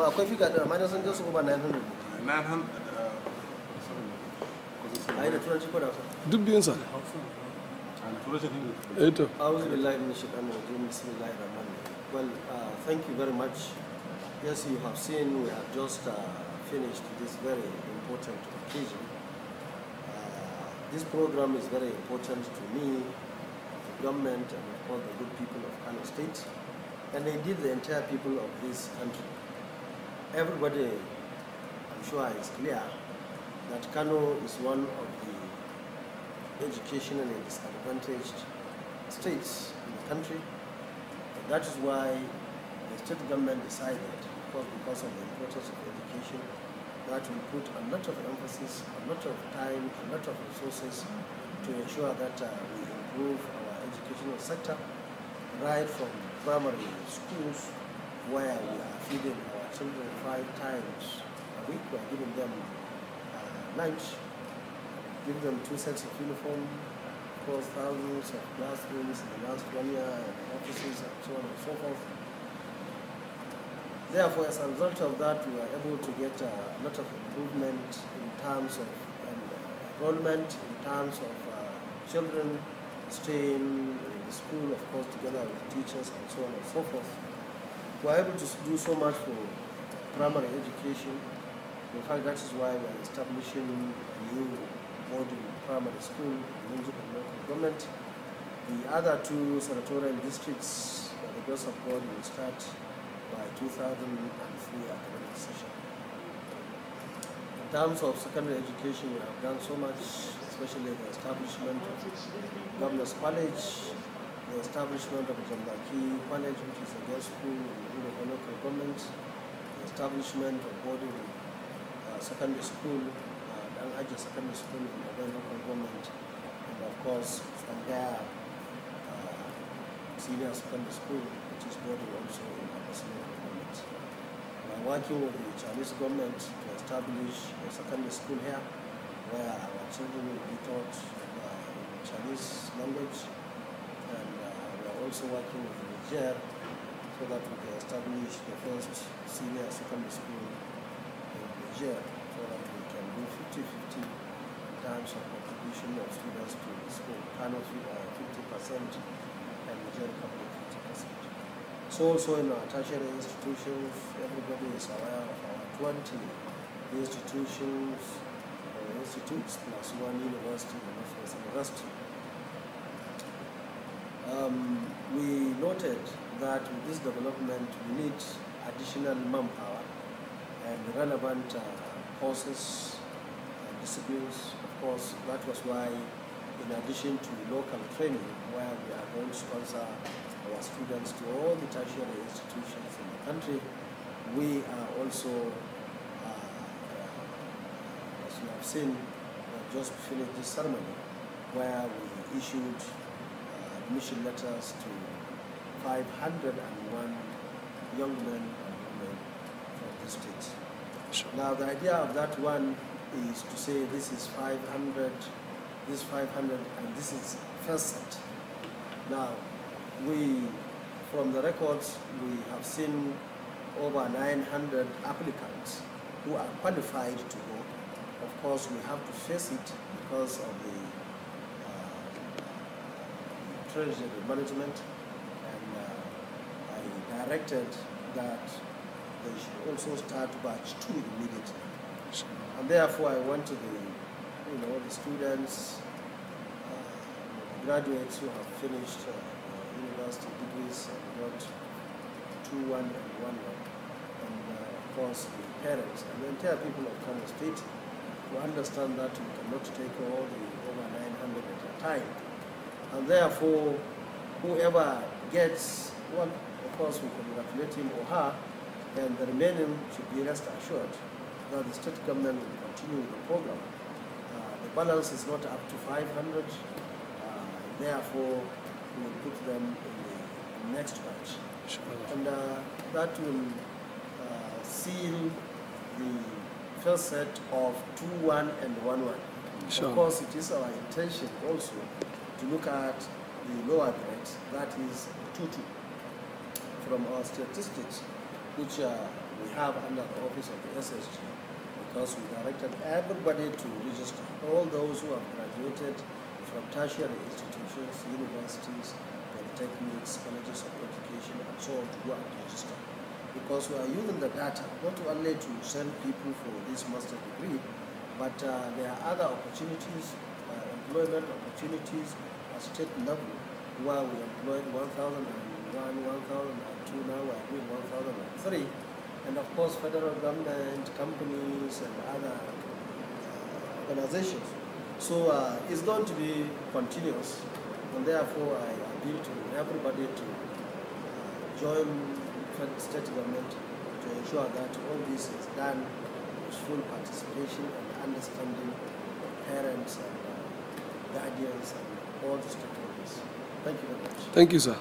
akwai fika da amma sun je su ba 900 ai da turanci ko da hausa duk biyan sa Well, thank you very much. Yes, you have seen we have just finished this very important occasion. This program is very important to me, the government, and of course the good people of Kano State, and indeed the entire people of this country. Everybody, I'm sure, is clear that Kano is one of the educationally disadvantaged states in the country. And that is why the state government decided, of course because of the importance of education, that we put a lot of emphasis, a lot of time, a lot of resources to ensure that we improve our educational sector, right from primary schools where we are feeding our children 5 times a week. We are giving them lunch, give them 2 sets of uniform, of course thousands of classrooms in the last 1 year, and offices and so on and so forth. Therefore, as a result of that, we are able to get a lot of improvement in terms of enrollment, in terms of children staying in the school, of course, together with teachers and so on and so forth. We are able to do so much for primary education. In fact, that is why we are establishing a new modern primary school in Munjik and local government. The other 2 senatorial districts, by the grace of God, will start by 2003 academic session. In terms of secondary education, we have done so much, especially the establishment of Governor's College, the establishment of Jambaki College, which is a girls' school in the local government, the establishment of boarding secondary school, Danhaji Secondary School in the local government, and of course, from there, senior secondary school, which is boarding also in the local government. We are working with the Chinese government to establish a secondary school here, where our children will be taught in Chinese language, and we are also working with Niger so that we can establish the first senior secondary school in Niger, so that we can do 50-50 in terms of contribution of students to the school. Kano 50% and Niger Republic 50%. So also in our tertiary institutions, everybody is aware of our 20 institutions or institutes plus 1 university, the Northwest University. We noted that with this development we need additional manpower and relevant courses and disciplines. Of course, that was why, in addition to local training, where we are going to sponsor our students to all the tertiary institutions in the country, we are also, as you have seen, we have just finished this ceremony where we issued admission letters to 501 young men and women from the state. Sure. Now, the idea of that one is to say this is 500, this 500, and this is first set. Now, from the records, we have seen over 900 applicants who are qualified to go. Of course, we have to face it because of the treasury management, and I directed that they should also start batch 2 immediately. And therefore, I went to the students, graduates who have finished university degrees and got 2-1 and 1-1, and of course the parents and the entire people of Kano State to understand that we cannot take all the over 900 at a time. And therefore, whoever gets one, of course, we congratulate him or her, and the remaining should be rest assured that the state government will continue the program. The balance is not up to 500, therefore, we will put them in the next batch. Sure. And that will seal the first set of 2-1 and 1-1. Sure. Of course, it is our intention also to look at the lower grades, that is 2-2 from our statistics, which we have under the office of the SSG, because we directed everybody to register, all those who have graduated from tertiary institutions, universities, polytechnics, colleges of education, and so on, to go and register. Because we are using the data not only to send people for this master's degree, but there are other opportunities, employment opportunities at state level, where we employed 1,001, 1,002, now we are doing 1,003, and of course federal government, companies, and other organizations. So it's going to be continuous, and therefore I appeal to everybody to join state government to ensure that all this is done with full participation and understanding of parents and guardians and all the stakeholders. Thank you very much. Thank you, sir.